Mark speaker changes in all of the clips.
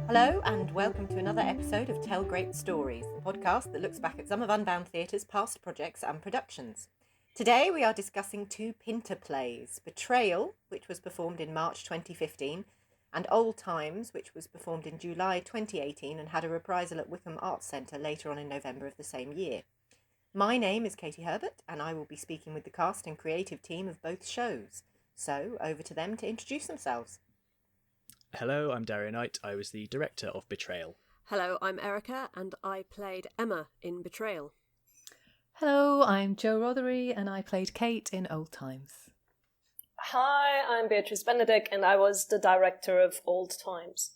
Speaker 1: Hello and welcome to another episode of Tell Great Stories, the podcast that looks back at some of Unbound Theatre's past projects and productions. Today we are discussing two Pinter plays, Betrayal, which was performed in March 2015, and Old Times, which was performed in July 2018 and had a reprisal at Wickham Arts Centre later on in November of the same year. My name is Kati Herbert and I will be speaking with the cast and creative team of both shows. So over to them to introduce themselves.
Speaker 2: Hello, I'm Dario. I was the director of Betrayal.
Speaker 3: Hello, I'm Erika and I played Emma in Betrayal.
Speaker 4: Hello, I'm Jo Rothery and I played Kate in Old Times.
Speaker 5: Hi, I'm Beatrice Benedek and I was the director of Old Times.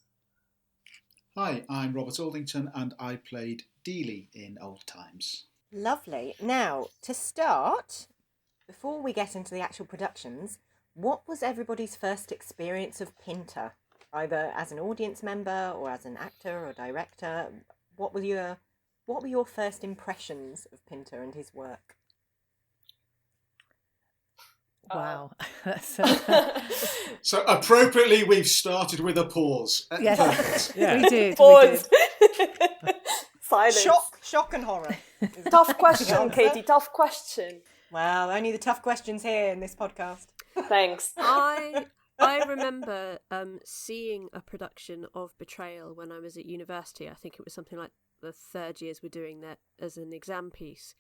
Speaker 6: Hi, I'm Robert Aldington and I played Dealey in Old Times.
Speaker 1: Lovely. Now, to start, before we get into the actual productions, what was everybody's first experience of Pinter? Either as an audience member or as an actor or director, what were your first impressions of Pinter and his work?
Speaker 4: Wow.
Speaker 6: So appropriately, we've started with a pause.
Speaker 4: Yes,
Speaker 2: Yeah.
Speaker 4: we did.
Speaker 5: Pause. Silence.
Speaker 1: Shock and horror.
Speaker 5: Tough question, Katie, tough question.
Speaker 1: Well, only the tough questions here in this podcast.
Speaker 5: Thanks.
Speaker 3: I remember seeing a production of Betrayal when I was at university. I think it was something like the third years we're doing that as an exam piece.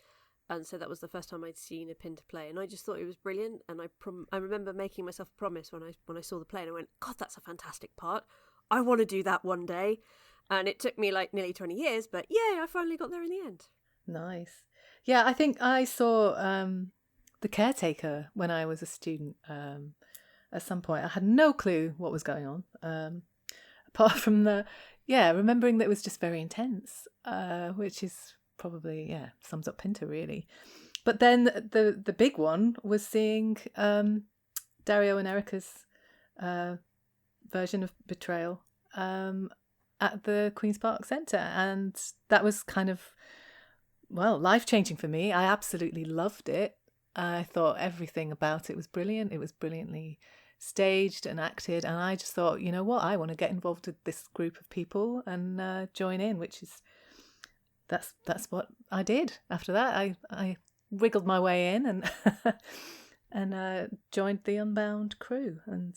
Speaker 3: And so that was the first time I'd seen a Pinter play. And I just thought it was brilliant. And I remember making myself a promise when I saw the play. And I went, God, that's a fantastic part. I want to do that one day. And it took me like nearly 20 years. But yay, I finally got there in the end.
Speaker 4: Nice. Yeah, I think I saw The Caretaker when I was a student. At some point, I had no clue what was going on, apart from remembering that it was just very intense, which is probably, sums up Pinter really. But then the big one was seeing Dario and Erika's version of Betrayal at the Queen's Park Centre, and that was kind of, life-changing for me. I absolutely loved it. I thought everything about it was brilliant. It was brilliantly staged and acted, and I just thought, you know what, I want to get involved with this group of people and join in, which is that's what I did. After that, I wiggled my way in and and joined the Unbound crew, and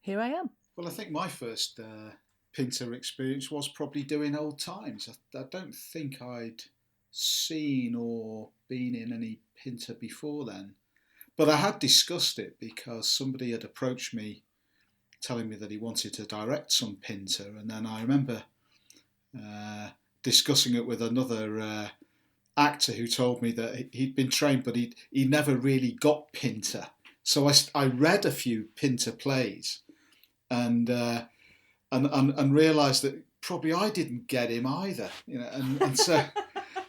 Speaker 4: here I am.
Speaker 6: Well, I think my first Pinter experience was probably doing Old Times. I don't think I'd seen or been in any Pinter before then. But I had discussed it because somebody had approached me telling me that he wanted to direct some Pinter, and then I remember discussing it with another actor who told me that he'd been trained but he never really got Pinter. So I read a few Pinter plays and realised that probably I didn't get him either, you know, and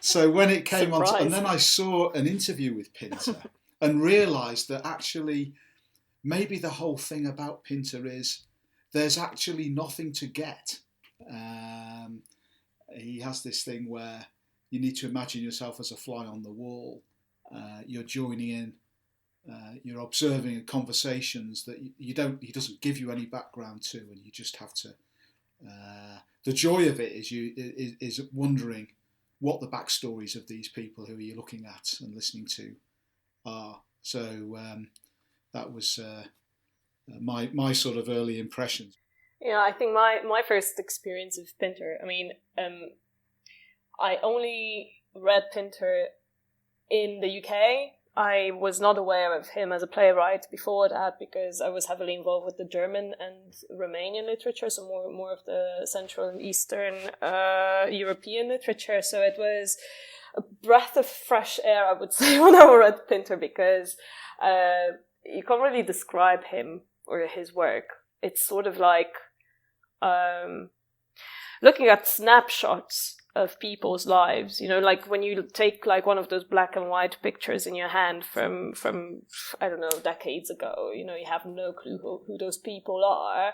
Speaker 6: so when it came on, and then I saw an interview with Pinter. And realised that actually maybe the whole thing about Pinter is there's actually nothing to get. He has this thing where you need to imagine yourself as a fly on the wall. You're joining in, you're observing conversations that he doesn't give you any background to, and you just have to. The joy of it is wondering what the backstories of these people who you're looking at and listening to are. So that was my sort of early impressions.
Speaker 5: Yeah, I think my first experience of Pinter, I mean, I only read Pinter in the UK. I was not aware of him as a playwright before that because I was heavily involved with the German and Romanian literature, so more of the Central and Eastern European literature. So it was a breath of fresh air, I would say, when I read Pinter, because you can't really describe him or his work. It's sort of like looking at snapshots of people's lives, you know, like when you take like one of those black and white pictures in your hand from I don't know, decades ago, you know, you have no clue who those people are,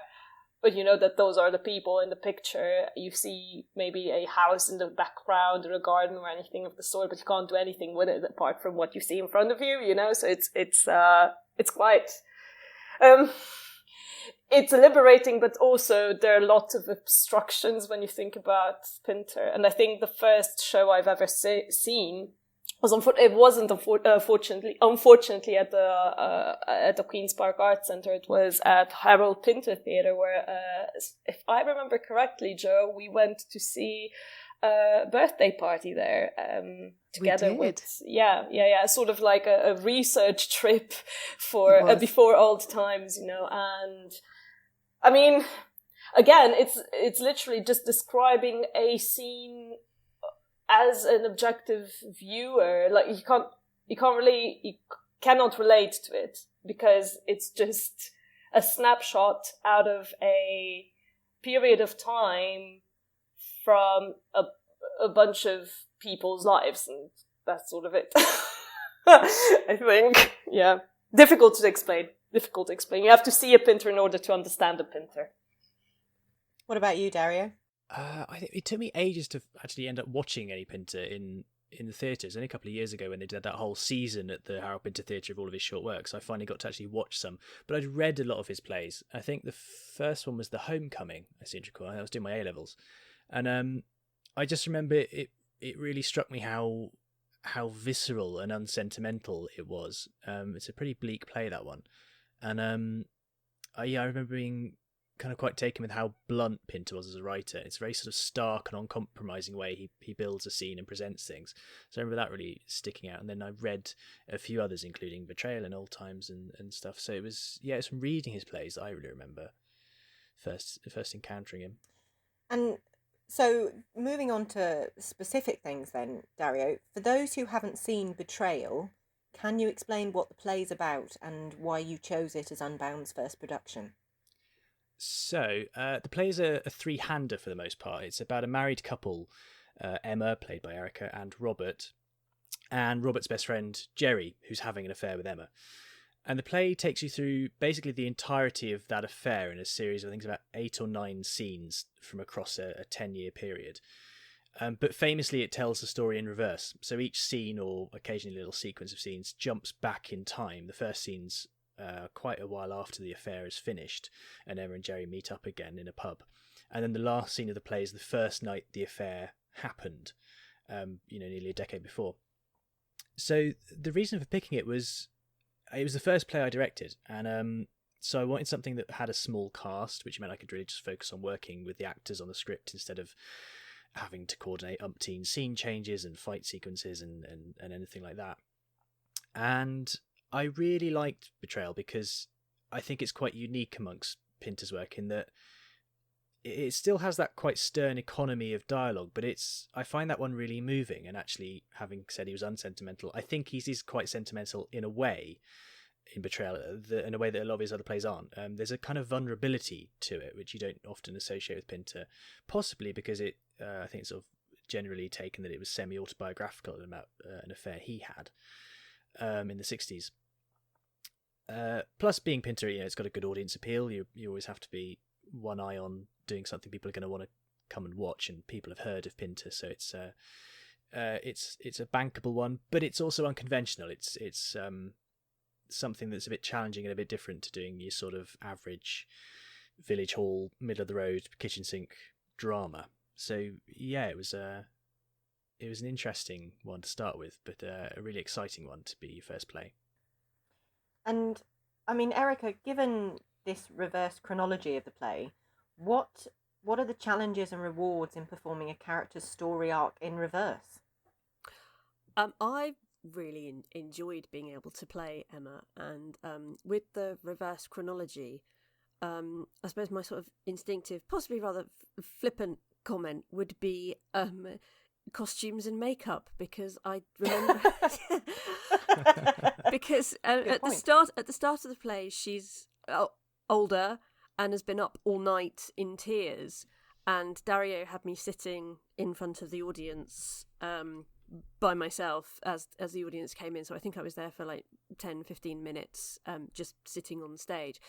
Speaker 5: but you know that those are the people in the picture. You see maybe a house in the background or a garden or anything of the sort, but you can't do anything with it apart from what you see in front of you, you know? So it's quite, it's liberating, but also there are lots of obstructions when you think about Pinter. And I think the first show I've ever seen was unfortunately at the Queen's Park Arts Centre. It was at Harold Pinter Theatre, where, if I remember correctly, Joe, we went to see a birthday party there together with sort of like a research trip for before old times, you know. And I mean, again, it's literally just describing a scene as an objective viewer. Like you cannot relate to it because it's just a snapshot out of a period of time from a bunch of people's lives, and that's sort of it. I think, yeah. Difficult to explain. You have to see a Pinter in order to understand a Pinter.
Speaker 1: What about you, Dario?
Speaker 2: I think it took me ages to actually end up watching any Pinter in the theatres. Only a couple of years ago when they did that whole season at the Harold Pinter Theatre of all of his short works, I finally got to actually watch some. But I'd read a lot of his plays. I think the first one was The Homecoming, I seem to recall. I was doing my A-levels. And I just remember it really struck me how visceral and unsentimental it was. It's a pretty bleak play, that one. And I remember being kind of quite taken with how blunt Pinter was as a writer. It's a very sort of stark and uncompromising way he builds a scene and presents things. So I remember that really sticking out. And then I read a few others, including Betrayal and Old Times and stuff. So it's from reading his plays that I really remember first encountering him.
Speaker 1: And so moving on to specific things then, Dario, for those who haven't seen Betrayal, can you explain what the play's about and why you chose it as Unbound's first production?
Speaker 2: So, the play is a three-hander for the most part. It's about a married couple, Emma, played by Erika, and Robert, and Robert's best friend, Jerry, who's having an affair with Emma. And the play takes you through basically the entirety of that affair in a series of, I think, about 8 or 9 scenes from across a 10-year period. But famously, it tells the story in reverse. So each scene, or occasionally a little sequence of scenes, jumps back in time. The first scene's quite a while after the affair is finished, and Emma and Jerry meet up again in a pub. And then the last scene of the play is the first night the affair happened, nearly a decade before. So the reason for picking it was the first play I directed, and so I wanted something that had a small cast, which meant I could really just focus on working with the actors on the script instead of having to coordinate umpteen scene changes and fight sequences and anything like that. And I really liked Betrayal because I think it's quite unique amongst Pinter's work in that it still has that quite stern economy of dialogue, but I find that one really moving. And actually, having said he was unsentimental, I think he's quite sentimental in a way in Betrayal, in a way that a lot of his other plays aren't. There's a kind of vulnerability to it, which you don't often associate with Pinter, possibly because I think it's sort of generally taken that it was semi-autobiographical about an affair he had in the 60s. Plus, being Pinter, it's got a good audience appeal. You always have to be one eye on doing something people are going to want to come and watch, and people have heard of Pinter, so it's a bankable one, but it's also unconventional. It's something that's a bit challenging and a bit different to doing your sort of average village hall, middle of the road, kitchen sink drama. So yeah, it was an interesting one to start with, but a really exciting one to be your first play.
Speaker 1: And I mean, Erika, given this reverse chronology of the play, what are the challenges and rewards in performing a character's story arc in reverse?
Speaker 3: I really enjoyed being able to play Emma, and with the reverse chronology, I suppose my sort of instinctive, possibly rather flippant comment would be costumes and makeup, because I remember because at the start of the play she's older and has been up all night in tears, and Dario had me sitting in front of the audience by myself as the audience came in, so I think I was there for like 10-15 minutes just sitting on stage,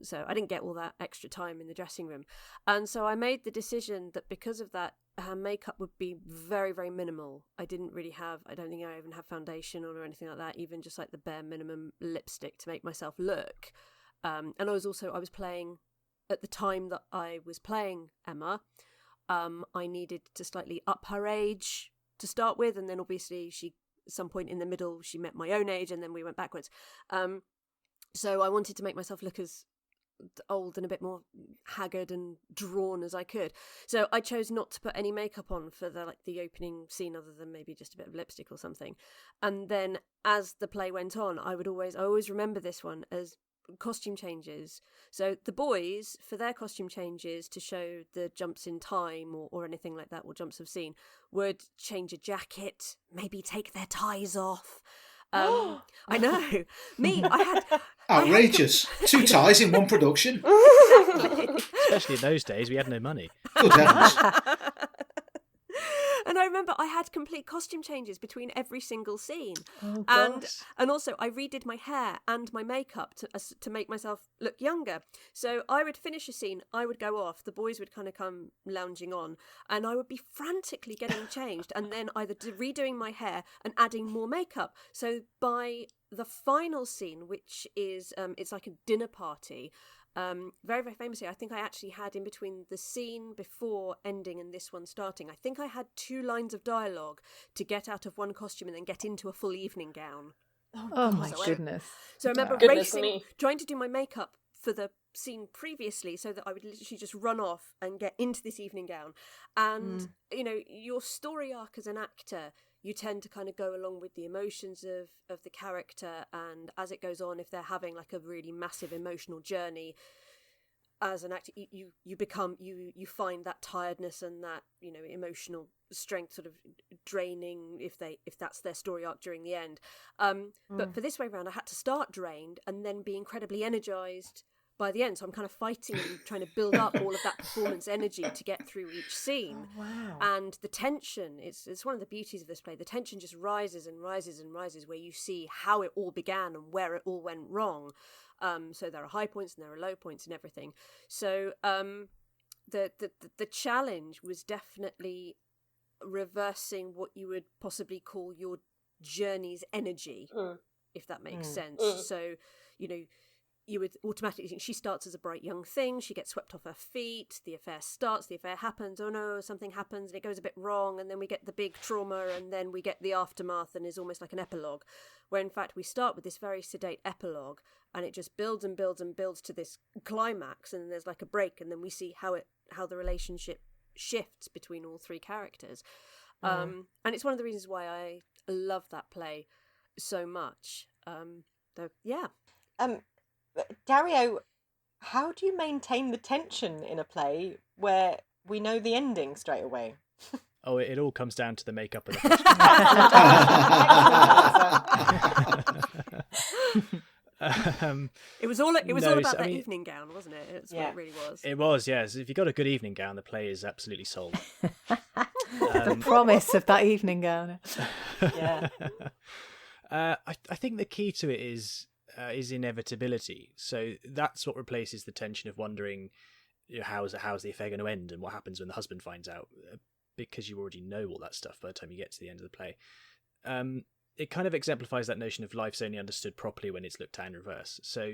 Speaker 3: So I didn't get all that extra time in the dressing room. And so I made the decision that because of that, her makeup would be very, very minimal. I don't think I even have foundation on or anything like that, even just like the bare minimum lipstick to make myself look. And I was playing, at the time that I was playing Emma, I needed to slightly up her age to start with, and then obviously at some point in the middle she met my own age, and then we went backwards. So I wanted to make myself look as old and a bit more haggard and drawn as I could. So I chose not to put any makeup on for the opening scene, other than maybe just a bit of lipstick or something. And then as the play went on, I always remember this one as costume changes. So the boys, for their costume changes to show the jumps in time or anything like that, or jumps of scene, would change a jacket, maybe take their ties off. I know. Me, I had
Speaker 6: outrageous. 2 ties in one production.
Speaker 3: Exactly.
Speaker 2: Especially in those days, we had no money.
Speaker 6: Good heavens.
Speaker 3: And I remember I had complete costume changes between every single scene.
Speaker 4: Oh,
Speaker 3: and also I redid my hair and my makeup to make myself look younger. So I would finish a scene, I would go off, the boys would kind of come lounging on, and I would be frantically getting changed and then either redoing my hair and adding more makeup. So by the final scene, which is it's like a dinner party, very, very famously, I think I actually had, in between the scene before ending and this one starting, I think I had 2 lines of dialogue to get out of one costume and then get into a full evening gown.
Speaker 4: Oh my goodness.
Speaker 3: So I remember
Speaker 5: Goodness
Speaker 3: racing,
Speaker 5: me.
Speaker 3: trying to do my makeup for the scene previously so that I would literally just run off and get into this evening gown. And, your story arc as an actor, you tend to kind of go along with the emotions of the character, and as it goes on, if they're having like a really massive emotional journey, as an actor, you find that tiredness and that emotional strength sort of draining if that's their story arc during the end. But for this way round, I had to start drained and then be incredibly energized by the end. So I'm kind of fighting and trying to build up all of that performance energy to get through each scene.
Speaker 1: Oh, wow.
Speaker 3: And the tension, it's one of the beauties of this play. The tension just rises and rises and rises, where you see how it all began and where it all went wrong. So there are high points and there are low points and everything. So the challenge was definitely reversing what you would possibly call your journey's energy, if that makes sense. So, you would automatically think she starts as a bright young thing, she gets swept off her feet, the affair starts, the affair happens, oh no, something happens and it goes a bit wrong, and then we get the big trauma, and then we get the aftermath, and is almost like an epilogue, where in fact we start with this very sedate epilogue, and it just builds and builds and builds to this climax, and then there's like a break, and then we see how the relationship shifts between all 3 characters. And it's one of the reasons why I love that play so much.
Speaker 1: Dario, how do you maintain the tension in a play where we know the ending straight away?
Speaker 2: Oh, it all comes down to the makeup and the costume.
Speaker 3: It was all about that evening gown, wasn't it? It's what it really was.
Speaker 2: It was, yes. If you got a good evening gown, the play is absolutely sold.
Speaker 4: The promise of that evening gown.
Speaker 1: Yeah.
Speaker 2: I think the key to it is inevitability. So that's what replaces the tension of wondering, how's the affair going to end and what happens when the husband finds out, because you already know all that stuff by the time you get to the end of the play. It kind of exemplifies that notion of life's only understood properly when it's looked at in reverse. So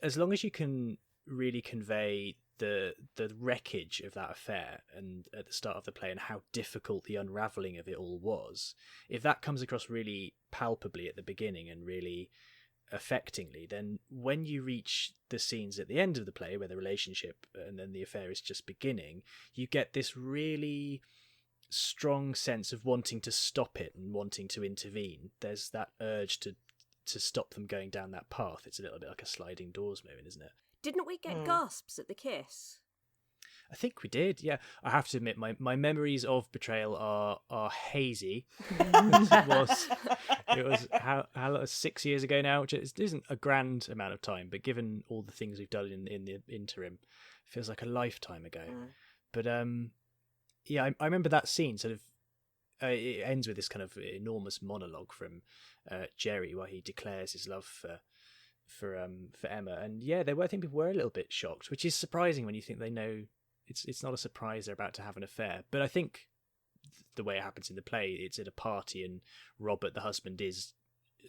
Speaker 2: as long as you can really convey the wreckage of that affair and at the start of the play and how difficult the unravelling of it all was, if that comes across really palpably at the beginning and really affectingly, then when you reach the scenes at the end of the play where the relationship and then the affair is just beginning, you get this really strong sense of wanting to stop it and wanting to intervene. There's that urge to stop them going down that path. It's a little bit like a sliding doors moment, isn't it?
Speaker 3: Didn't we get gasps at the kiss?
Speaker 2: I think we did, yeah. I have to admit, my memories of Betrayal are hazy. It was how 6 years ago now, which isn't a grand amount of time, but given all the things we've done in the interim, it feels like a lifetime ago. But I remember that scene sort of. It ends with this kind of enormous monologue from Jerry, where he declares his love for Emma, and yeah, I think people were a little bit shocked, which is surprising when you think they know it's not a surprise they're about to have an affair. But I think the way it happens in the play, it's at a party, and Robert, the husband, is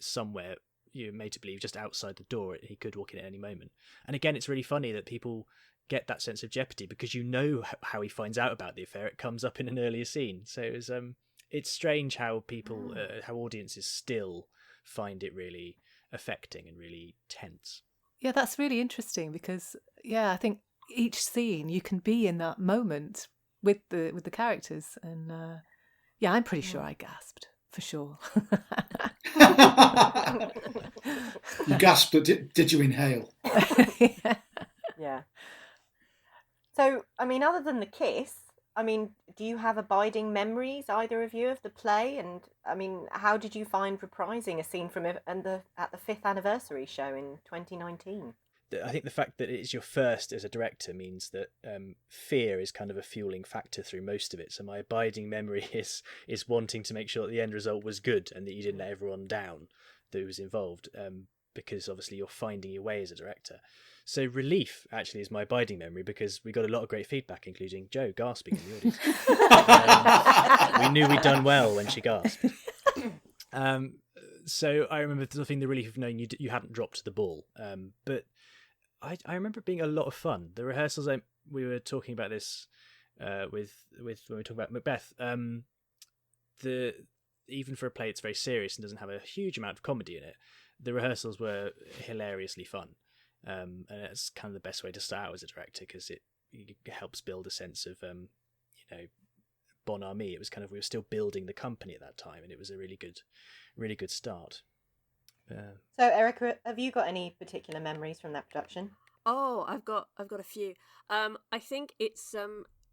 Speaker 2: somewhere you're made to believe just outside the door. He could walk in at any moment. And again, it's really funny that people get that sense of jeopardy because you know how he finds out about the affair. It comes up in an earlier scene. So it's strange how people, how audiences still find it really affecting and really tense.
Speaker 4: Yeah, that's really interesting because I think each scene you can be in that moment with the characters, and I'm pretty sure I gasped for sure.
Speaker 6: You gasped, but did you inhale?
Speaker 1: Yeah. So, I mean, other than the kiss, I mean, do you have abiding memories, either of you, of the play? And I mean, how did you find reprising a scene from it at the 5th anniversary show in 2019?
Speaker 2: I think the fact that it's your first as a director means that fear is kind of a fueling factor through most of it. So my abiding memory is wanting to make sure that the end result was good and that you didn't let everyone down that was involved, because obviously you're finding your way as a director. So relief actually is my abiding memory because we got a lot of great feedback, including Jo gasping in the audience. We knew we'd done well when she gasped. So I remember feeling the relief of knowing you hadn't dropped the ball. But I remember it being a lot of fun. The rehearsals, we were talking about this with when we talk about Macbeth. Even for a play that's very serious and doesn't have a huge amount of comedy in it, the rehearsals were hilariously fun. And it's kind of the best way to start out as a director because it helps build a sense of bon ami. It was kind of, we were still building the company at that time, and it was a really good start.
Speaker 1: So Erika, have you got any particular memories from that production?
Speaker 3: Oh, I've got a few. I think it's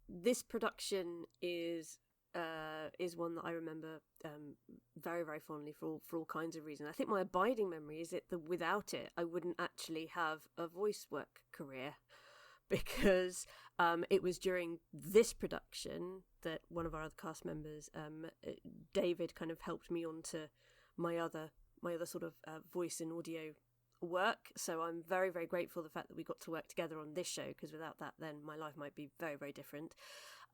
Speaker 3: this production is one that I remember very, very fondly for all kinds of reasons. I think my abiding memory is that without it, I wouldn't actually have a voice work career, because it was during this production that one of our other cast members, David, kind of helped me onto my other sort of voice and audio work. So I'm very, very grateful for the fact that we got to work together on this show, because without that, then my life might be very, very different.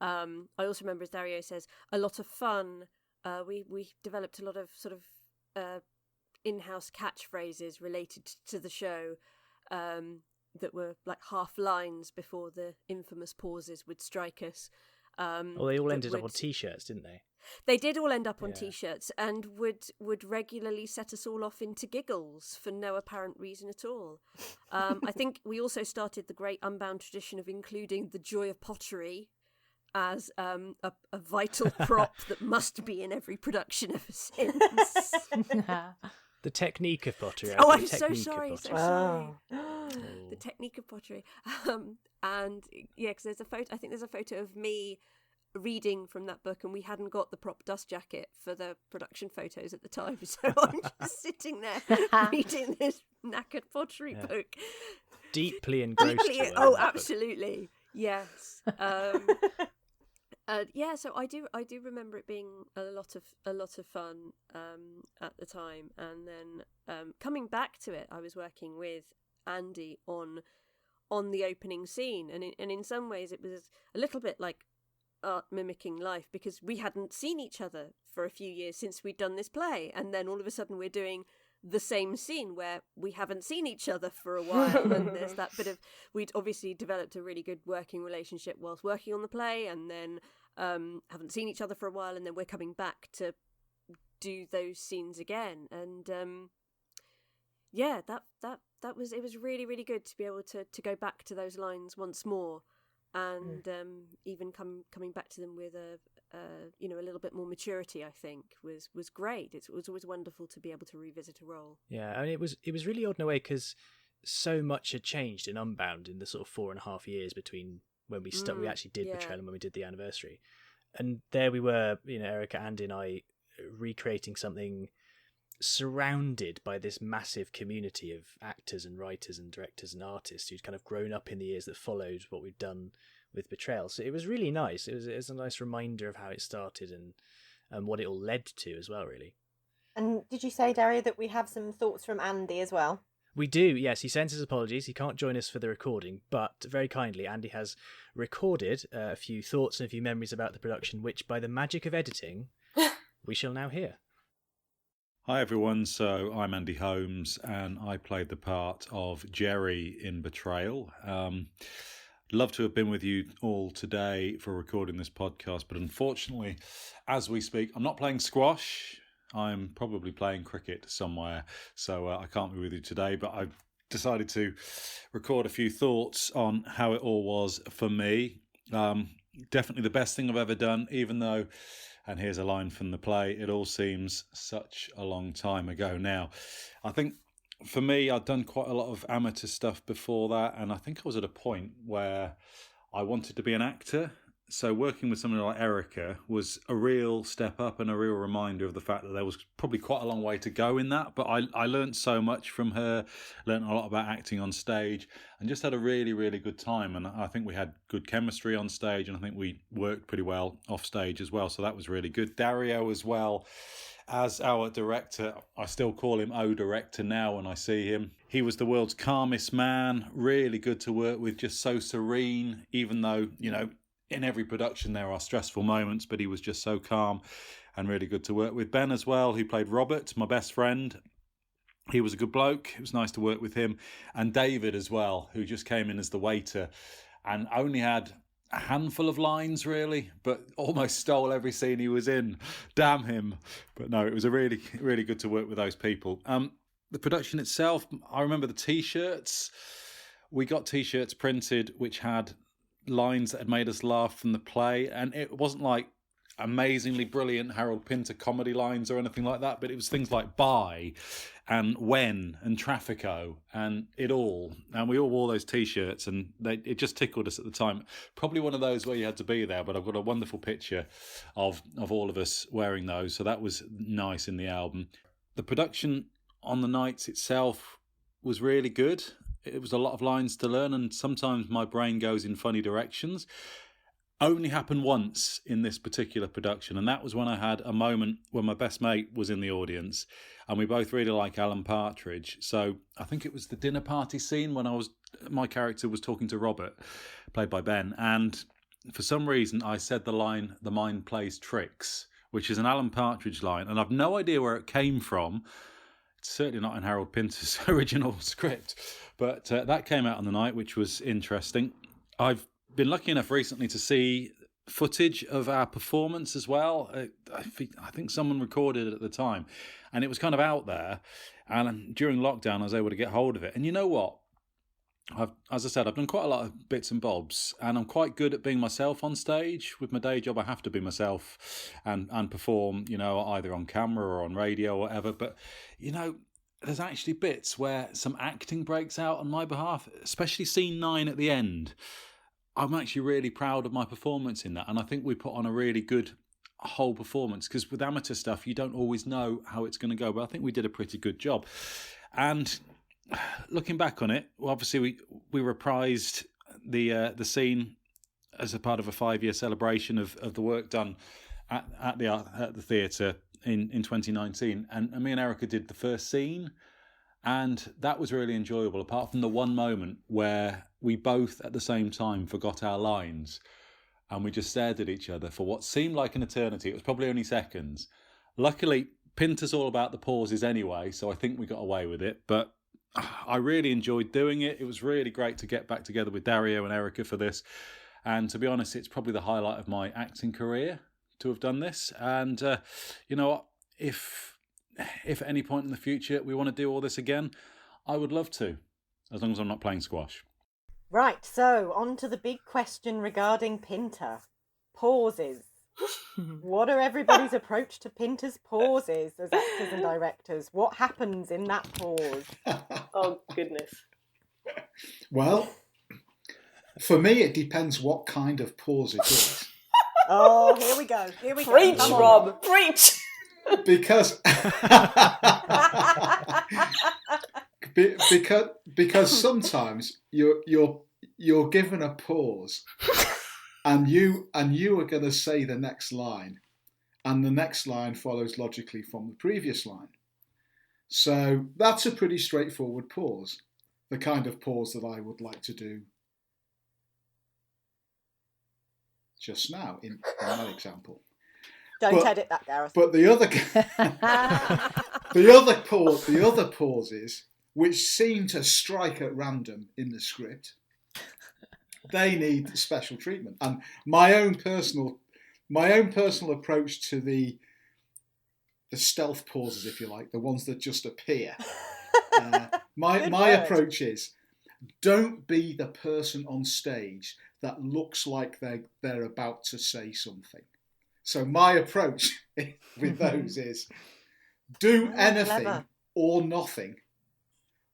Speaker 3: I also remember, as Dario says, a lot of fun. We developed a lot of sort of in-house catchphrases related to the show that were like half lines before the infamous pauses would strike us.
Speaker 2: They all ended up on T-shirts, didn't they?
Speaker 3: They did all end up on T-shirts and would regularly set us all off into giggles for no apparent reason at all. I think we also started the great Unbound tradition of including the joy of pottery as a vital prop that must be in every production ever since.
Speaker 2: The technique of pottery.
Speaker 3: Oh, I'm so sorry. The technique of pottery. And yeah, because there's a photo. I think there's a photo of me reading from that book, and we hadn't got the prop dust jacket for the production photos at the time, so I'm just sitting there reading this knackered pottery book.
Speaker 2: Deeply engrossed.
Speaker 3: Oh, absolutely. Yes. So I do remember it being a lot of fun at the time, and then coming back to it, I was working with Andy on the opening scene, and in some ways it was a little bit like art mimicking life, because we hadn't seen each other for a few years since we'd done this play, and then all of a sudden we're doing the same scene where we haven't seen each other for a while, and there's that bit of, we'd obviously developed a really good working relationship whilst working on the play, and then haven't seen each other for a while, and then we're coming back to do those scenes again, and that was, it was really, really good to be able to go back to those lines once more, and even coming back to them with a little bit more maturity, I think was great. It was always wonderful to be able to revisit a role.
Speaker 2: Yeah, I mean, it was really odd in a way, because so much had changed in Unbound in the sort of 4.5 years between when we we actually did Betrayal and when we did the anniversary, and there we were, Erika, Andy and I recreating something surrounded by this massive community of actors and writers and directors and artists who'd kind of grown up in the years that followed what we'd done with Betrayal. So it was really nice. It was a nice reminder of how it started and what it all led to as well, really.
Speaker 1: And did you say, Dario, that we have some thoughts from Andy as well?
Speaker 2: We do, yes. He sends his apologies. He can't join us for the recording, but very kindly, Andy has recorded a few thoughts and a few memories about the production, which, by the magic of editing, we shall now hear.
Speaker 7: Hi everyone, so I'm Andy Holmes and I played the part of Jerry in Betrayal. Love to have been with you all today for recording this podcast, but unfortunately, as we speak, I'm not playing squash. I'm probably playing cricket somewhere, so I can't be with you today, but I've decided to record a few thoughts on how it all was for me. Definitely the best thing I've ever done, even though, and here's a line from the play, it all seems such a long time ago now. I think for me, I'd done quite a lot of amateur stuff before that, and I think I was at a point where I wanted to be an actor. So working with someone like Erika was a real step up and a real reminder of the fact that there was probably quite a long way to go in that. But I learned so much from her, learned a lot about acting on stage, and just had a really, really good time. And I think we had good chemistry on stage, and I think we worked pretty well off stage as well. So that was really good. Dario as well. As our director, I still call him O-Director now when I see him. He was the world's calmest man, really good to work with, just so serene, even though, you know, in every production there are stressful moments, but he was just so calm and really good to work with. Ben as well, who played Robert, my best friend. He was a good bloke. It was nice to work with him. And David as well, who just came in as the waiter and only had a handful of lines really, but almost stole every scene he was in. Damn him. But no, it was a really, really good to work with those people. The production itself, I remember the T-shirts. We got T-shirts printed which had lines that had made us laugh from the play, and it wasn't like amazingly brilliant Harold Pinter comedy lines or anything like that, but it was things like bye and when and traffico and it all, and we all wore those T-shirts, and it just tickled us at the time. Probably one of those where you had to be there, but I've got a wonderful picture of all of us wearing those, so that was nice in the album. The production on the nights itself was really good. It was a lot of lines to learn, and sometimes my brain goes in funny directions. Only happened once in this particular production, and that was when I had a moment when my best mate was in the audience, and we both really like Alan Partridge. So I think it was the dinner party scene when my character was talking to Robert, played by Ben, and for some reason I said the line, "The mind plays tricks," which is an Alan Partridge line, and I've no idea where it came from. It's certainly not in Harold Pinter's original script, but that came out on the night, which was interesting. I've been lucky enough recently to see footage of our performance as well. I think someone recorded it at the time, and it was kind of out there. And during lockdown, I was able to get hold of it. And you know what? As I said, I've done quite a lot of bits and bobs, and I'm quite good at being myself on stage. With my day job, I have to be myself and perform, you know, either on camera or on radio or whatever. But, you know, there's actually bits where some acting breaks out on my behalf, especially scene 9 at the end. I'm actually really proud of my performance in that, and I think we put on a really good whole performance, because with amateur stuff, you don't always know how it's going to go, but I think we did a pretty good job. And looking back on it, well, obviously we reprised the scene as a part of a 5-year celebration of the work done at the theatre in 2019, and me and Erika did the first scene, and that was really enjoyable, apart from the one moment where we both at the same time forgot our lines, and we just stared at each other for what seemed like an eternity. It was probably only seconds. Luckily, Pinter's all about the pauses anyway, so I think we got away with it, but I really enjoyed doing it. It was really great to get back together with Dario and Erika for this, and to be honest, it's probably the highlight of my acting career to have done this. And you know what, if at any point in the future we want to do all this again, I would love to, as long as I'm not playing squash.
Speaker 1: Right, so on to the big question regarding Pinter. Pauses. What are everybody's approach to Pinter's pauses as actors and directors? What happens in that pause?
Speaker 5: Oh, goodness.
Speaker 6: Well, for me, it depends what kind of pause it is.
Speaker 1: Oh, here we go.
Speaker 5: Preach, Rob, preach!
Speaker 6: Because sometimes you're given a pause, and you are going to say the next line, and the next line follows logically from the previous line. So that's a pretty straightforward pause, the kind of pause that I would like to do just now in that example.
Speaker 1: Don't edit that, Gareth.
Speaker 6: But the other the other pauses, which seem to strike at random in the script, they need special treatment. And my own personal approach to the stealth pauses, if you like, the ones that just appear. My approach is, don't be the person on stage that looks like they're about to say something. So my approach with those is, do anything
Speaker 1: clever.
Speaker 6: or nothing,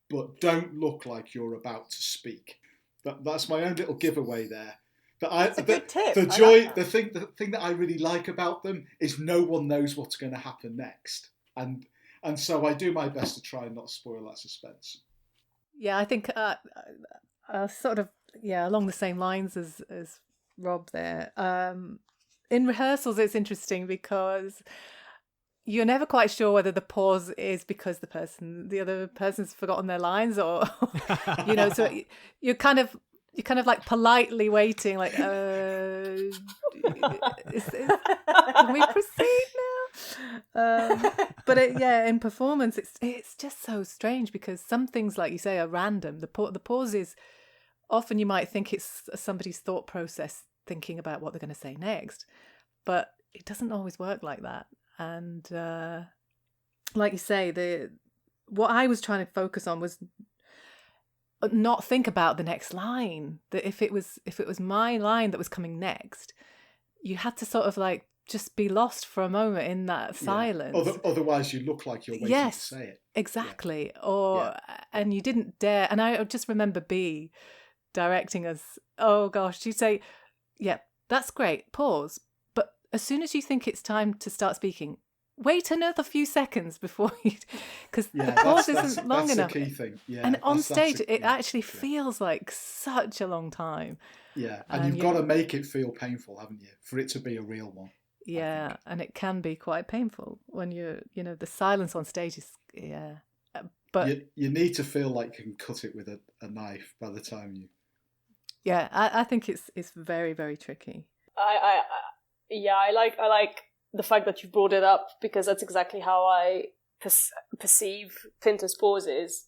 Speaker 6: but don't look like you're about to speak. That's my own little giveaway there.
Speaker 1: That's a good tip.
Speaker 6: The
Speaker 1: I
Speaker 6: joy,
Speaker 1: like
Speaker 6: the thing that I really like about them is no one knows what's going to happen next, and so I do my best to try and not spoil that suspense.
Speaker 4: Yeah, I think sort of along the same lines as Rob there. In rehearsals, it's interesting because you're never quite sure whether the pause is because the other person's forgotten their lines, or so you're kind of like politely waiting, like, can we proceed now? But in performance, it's just so strange because some things, like you say, are random. The pauses, often you might think it's somebody's thought process thinking about what they're going to say next, but it doesn't always work like that. And like you say, what I was trying to focus on was not think about the next line. That if it was my line that was coming next, you had to sort of like just be lost for a moment in that silence.
Speaker 6: Otherwise, you look like you're waiting to say it.
Speaker 4: Exactly. And you didn't dare. And I just remember B directing us. Oh gosh, she'd say, "Yeah, that's great. Pause. But as soon as you think it's time to start speaking, wait another few seconds before you," because the pause isn't long enough.
Speaker 6: That's the key thing. Yeah,
Speaker 4: and on stage, it actually feels like such a long time.
Speaker 6: Yeah, and you've got to make it feel painful, haven't you, for it to be a real one?
Speaker 4: Yeah, and it can be quite painful when the silence on stage is, but
Speaker 6: you need to feel like you can cut it with a knife by the time you.
Speaker 4: Yeah, I think it's very, very tricky.
Speaker 5: I like the fact that you brought it up, because that's exactly how I perceive Pinter's pauses.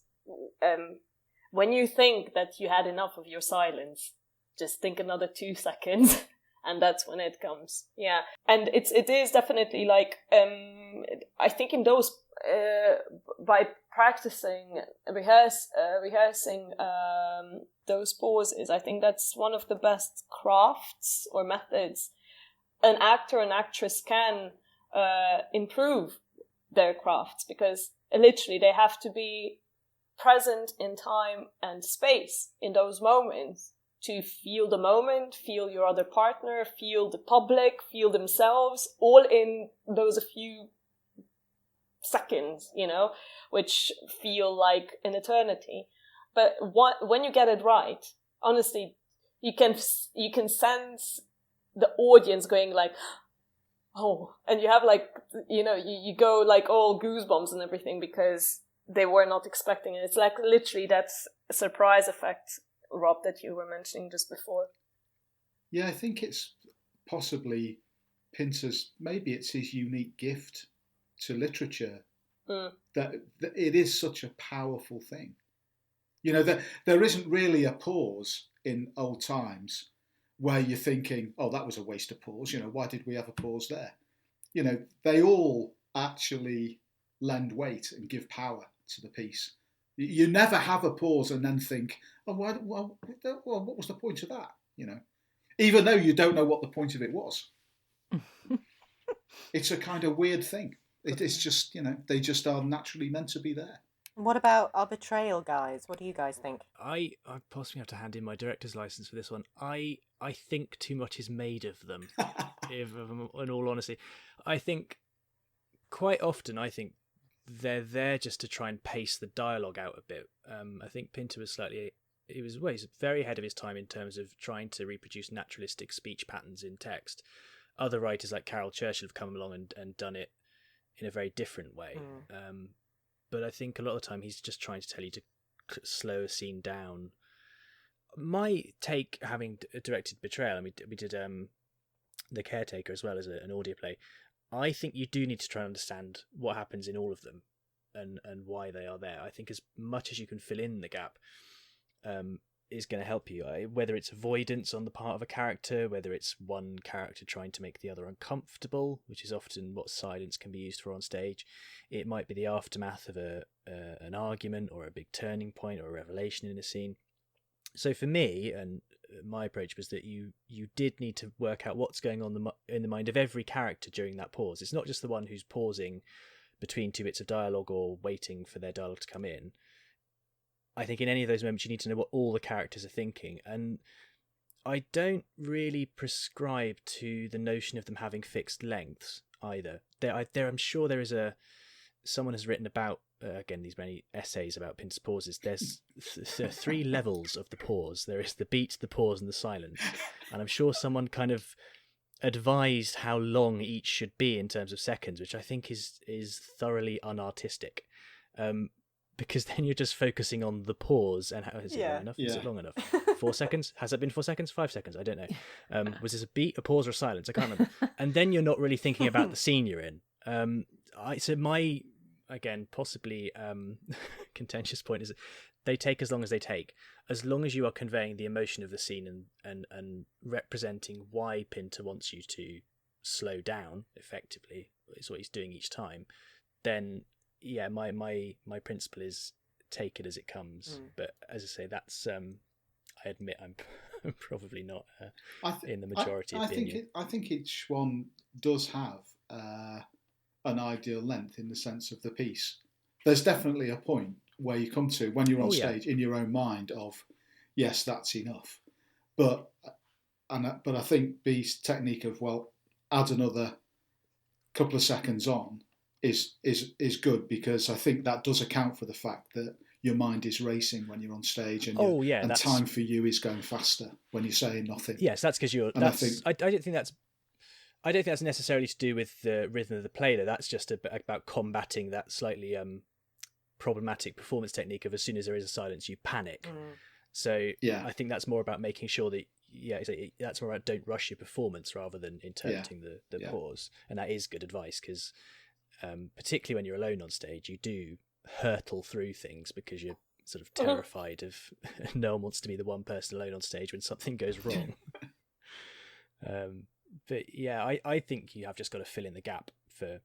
Speaker 5: When you think that you had enough of your silence, just think another 2 seconds, and that's when it comes. Yeah, and it is definitely like I think in those by practicing rehearsing those pauses, I think that's one of the best crafts or methods an actor and actress can improve their crafts, because literally they have to be present in time and space in those moments to feel the moment, feel your other partner, feel the public, feel themselves, all in those a few seconds, which feel like an eternity. But when you get it right, honestly, you can sense the audience going like, oh, and you have like, you go like all goosebumps and everything because they were not expecting it. It's like literally that's a surprise effect, Rob, that you were mentioning just before.
Speaker 6: Yeah, I think it's possibly Pinter's, maybe it's his unique gift to literature, that it is such a powerful thing. There isn't really a pause in old times where you're thinking, oh, that was a waste of pause. Why did we have a pause there? They all actually lend weight and give power to the piece. You never have a pause and then think, oh, what was the point of that? Even though you don't know what the point of it was. It's a kind of weird thing. It's just, they just are naturally meant to be there.
Speaker 1: What about our Betrayal guys? What do you guys think?
Speaker 2: I possibly have to hand in my director's license for this one. I think too much is made of them, in all honesty. I think quite often, they're there just to try and pace the dialogue out a bit. I think Pinter was he's very ahead of his time in terms of trying to reproduce naturalistic speech patterns in text. Other writers like Carol Churchill have come along and done it in a very different way. but I think a lot of the time he's just trying to tell you to slow a scene down. My take, having directed Betrayal, and we did The Caretaker as well as an audio play, I think you do need to try and understand what happens in all of them and why they are there. I think as much as you can fill in the gap is going to help you, whether it's avoidance on the part of a character, whether it's one character trying to make the other uncomfortable, which is often what silence can be used for on stage. It might be the aftermath of an argument or a big turning point or a revelation in a scene. So for me, and my approach was that you did need to work out what's going on in the mind of every character during that pause. It's not just the one who's pausing between two bits of dialogue or waiting for their dialogue to come in. I think in any of those moments you need to know what all the characters are thinking, and I don't really prescribe to the notion of them having fixed lengths either. I'm sure there is someone has written about again these many essays about Pinter's pauses. There's three levels of the pause. There is the beat, the pause, and the silence, and I'm sure someone kind of advised how long each should be in terms of seconds, which I think is thoroughly unartistic. Because then you're just focusing on the pause and how is it long enough? Yeah. Is it long enough? 4 seconds? Has it been 4 seconds? 5 seconds? I don't know. Was this a beat, a pause, or a silence? I can't remember. And then you're not really thinking about the scene you're in. So my, again, possibly contentious point is that they take as long as they take. As long as you are conveying the emotion of the scene and representing why Pinter wants you to slow down, effectively, is what he's doing each time, then yeah, my principle is take it as it comes. But as I say, that's I admit I'm probably not in the majority opinion.
Speaker 6: I think each one does have an ideal length in the sense of the piece. There's definitely a point where you come to when you're on stage in your own mind of yes, that's enough. But I think B's technique of add another couple of seconds on is good, because I think that does account for the fact that your mind is racing when you're on stage, and time for you is going faster when you're saying nothing.
Speaker 2: Yes, that's because you're. I don't think that's necessarily to do with the rhythm of the play, though. That's just about combating that slightly problematic performance technique of as soon as there is a silence, you panic. So I think that's more about making sure that that's more about don't rush your performance rather than interpreting the pause, and that is good advice because. Particularly when you're alone on stage, you do hurtle through things because you're sort of terrified of no one wants to be the one person alone on stage when something goes wrong. But yeah, I think you have just got to fill in the gap for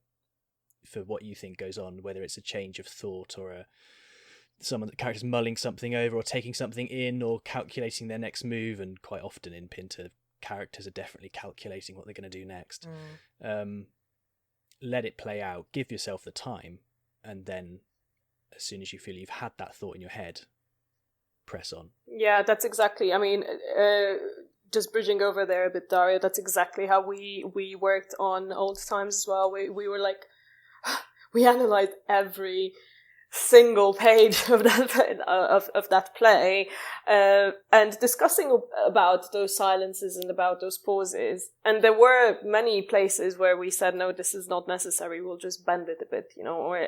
Speaker 2: what you think goes on, whether it's a change of thought or the character's mulling something over or taking something in or calculating their next move. And quite often in Pinter, characters are definitely calculating what they're going to do next. Let it play out, give yourself the time, and then as soon as you feel you've had that thought in your head, press on.
Speaker 5: Yeah, that's exactly, I mean, just bridging over there a bit, Dario, that's exactly how we worked on Old Times as well. We were like, we analysed every single page of that play, and discussing about those silences and about those pauses. And there were many places where we said, no, this is not necessary. We'll just bend it a bit, or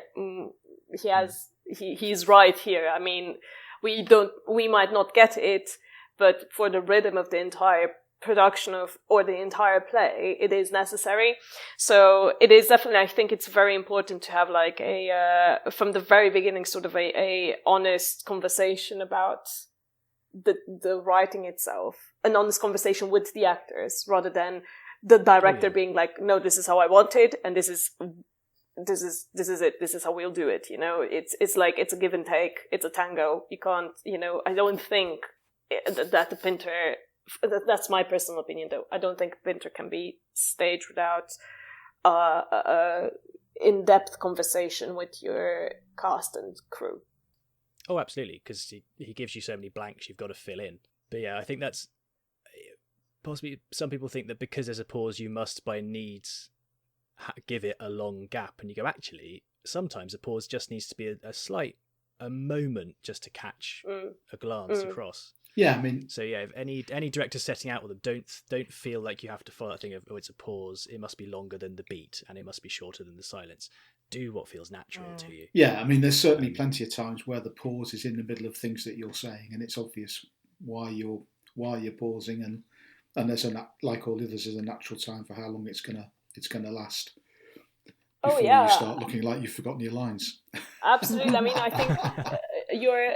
Speaker 5: he's right here. I mean, we might not get it, but for the rhythm of the entire production or the entire play, it is necessary. So it is definitely, I think it's very important to have like from the very beginning, sort of a honest conversation about the writing itself, an honest conversation with the actors, rather than the director being like, no, this is how I want it, and this is it, this is how we'll do it. It's like, it's a give and take, it's a tango. You can't, I don't think that the Pinter, that's my personal opinion though, I don't think Pinter can be staged without in-depth conversation with your cast and crew.
Speaker 2: Oh, absolutely, because he gives you so many blanks you've got to fill in. But yeah, I think that's possibly, some people think that because there's a pause you must by needs give it a long gap, and you go, actually sometimes a pause just needs to be a moment just to catch a glance across.
Speaker 6: Yeah, I mean,
Speaker 2: so yeah, if any director setting out with them, don't feel like you have to follow that thing of, oh, it's a pause, it must be longer than the beat and it must be shorter than the silence. do what feels natural to you.
Speaker 6: Yeah, I mean, there's certainly plenty of times where the pause is in the middle of things that you're saying, and it's obvious why you're pausing, and there's like all others, there's a natural time for how long it's gonna last before you start looking like you've forgotten your lines.
Speaker 5: Absolutely. I mean, I think you're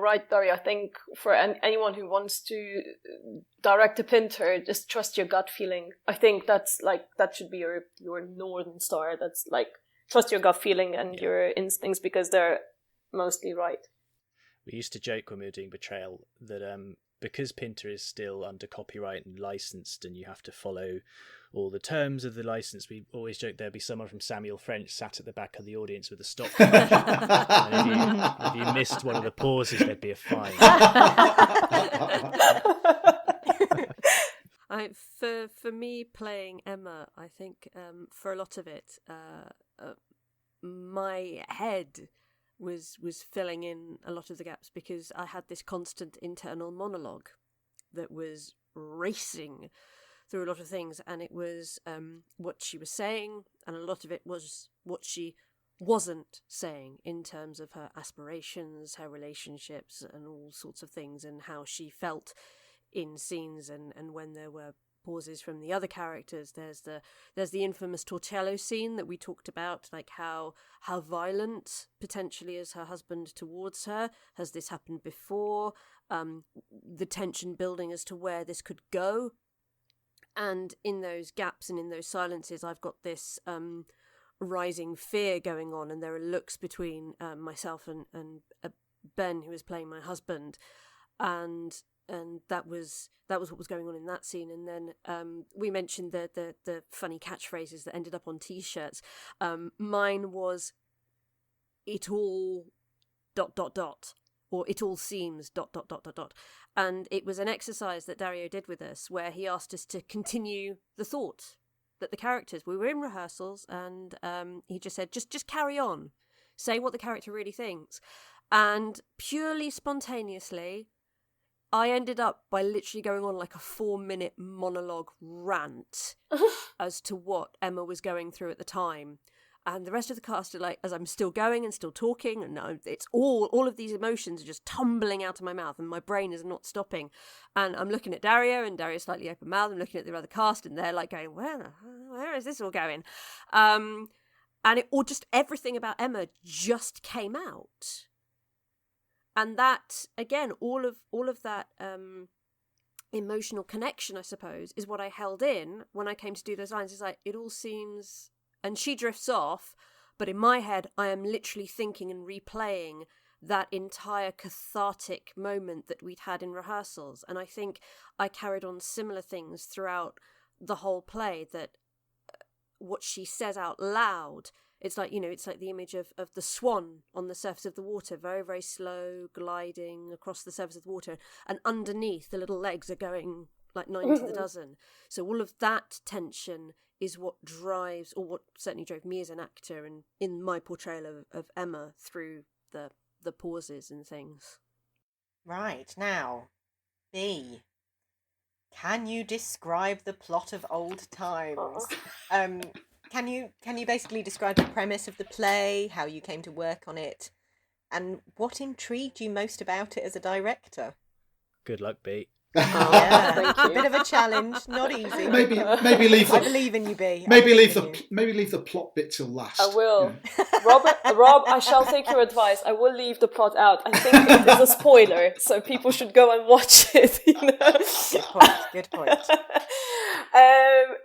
Speaker 5: right, Dario. I think for anyone who wants to direct a Pinter, just trust your gut feeling. I think that should be your northern star. That's like, trust your gut feeling and your instincts, because they're mostly right.
Speaker 2: We used to joke when we were doing Betrayal that because Pinter is still under copyright and licensed, and you have to follow all the terms of the license, we always joke there'd be someone from Samuel French sat at the back of the audience with a stopwatch. And if you missed one of the pauses, there'd be a fine.
Speaker 3: For me, playing Emma, I think for a lot of it, my head was filling in a lot of the gaps, because I had this constant internal monologue that was racing through a lot of things, and it was what she was saying, and a lot of it was what she wasn't saying in terms of her aspirations, her relationships, and all sorts of things, and how she felt in scenes, and when there were pauses from the other characters. There's the infamous Torcello scene that we talked about, like how violent potentially is her husband towards her. Has this happened before? The tension building as to where this could go. And in those gaps and in those silences, I've got this rising fear going on, and there are looks between myself and Ben, who is playing my husband, and that was what was going on in that scene. And then we mentioned the funny catchphrases that ended up on T-shirts. Mine was, "It all ... or "It all seems ... And it was an exercise that Dario did with us, where he asked us to continue the thought that the characters, we were in rehearsals, and he just said, just carry on, say what the character really thinks. And purely spontaneously, I ended up by literally going on like a 4-minute monologue rant as to what Emma was going through at the time. And the rest of the cast are like, as I'm still going and still talking, and it's all of these emotions are just tumbling out of my mouth, and my brain is not stopping. And I'm looking at Dario, and Dario's slightly open mouthed. I'm looking at the other cast, and they're like going, where is this all going? And just everything about Emma just came out. And that, again, all of that emotional connection, I suppose, is what I held in when I came to do those lines. It's like, it all seems... And she drifts off, but in my head, I am literally thinking and replaying that entire cathartic moment that we'd had in rehearsals. And I think I carried on similar things throughout the whole play, that what she says out loud, it's like, it's like the image of the swan on the surface of the water, very, very slow, gliding across the surface of the water. And underneath, the little legs are going like 9 to the dozen. So all of that tension is what drives, or what certainly drove me as an actor and in my portrayal of Emma through the pauses and things.
Speaker 1: Right, now, B, can you describe the plot of Old Times? Can you basically describe the premise of the play, how you came to work on it, and what intrigued you most about it as a director?
Speaker 2: Good luck, B.
Speaker 1: Yeah, a bit of a challenge, not easy.
Speaker 6: Maybe leave.
Speaker 1: I believe in you, B.
Speaker 6: Maybe leave the plot bit till last.
Speaker 5: I will.
Speaker 6: Yeah.
Speaker 5: Rob, I shall take your advice. I will leave the plot out. I think it is a spoiler, so people should go and watch it.
Speaker 1: Good point.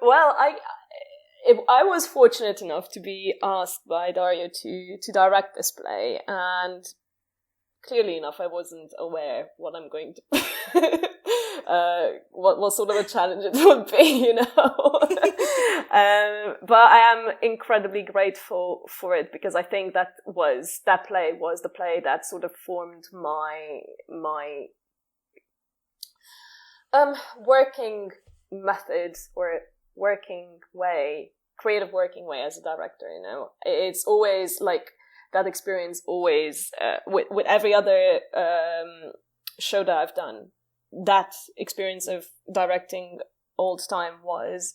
Speaker 5: Well, I was fortunate enough to be asked by Dario to direct this play, and clearly enough, I wasn't aware what I'm going to, what sort of a challenge it would be, But I am incredibly grateful for it, because I think that play was the play that sort of formed my working method, or working way, creative working way as a director. It's always like that experience. Always with every other show that I've done, that experience of directing Old Times was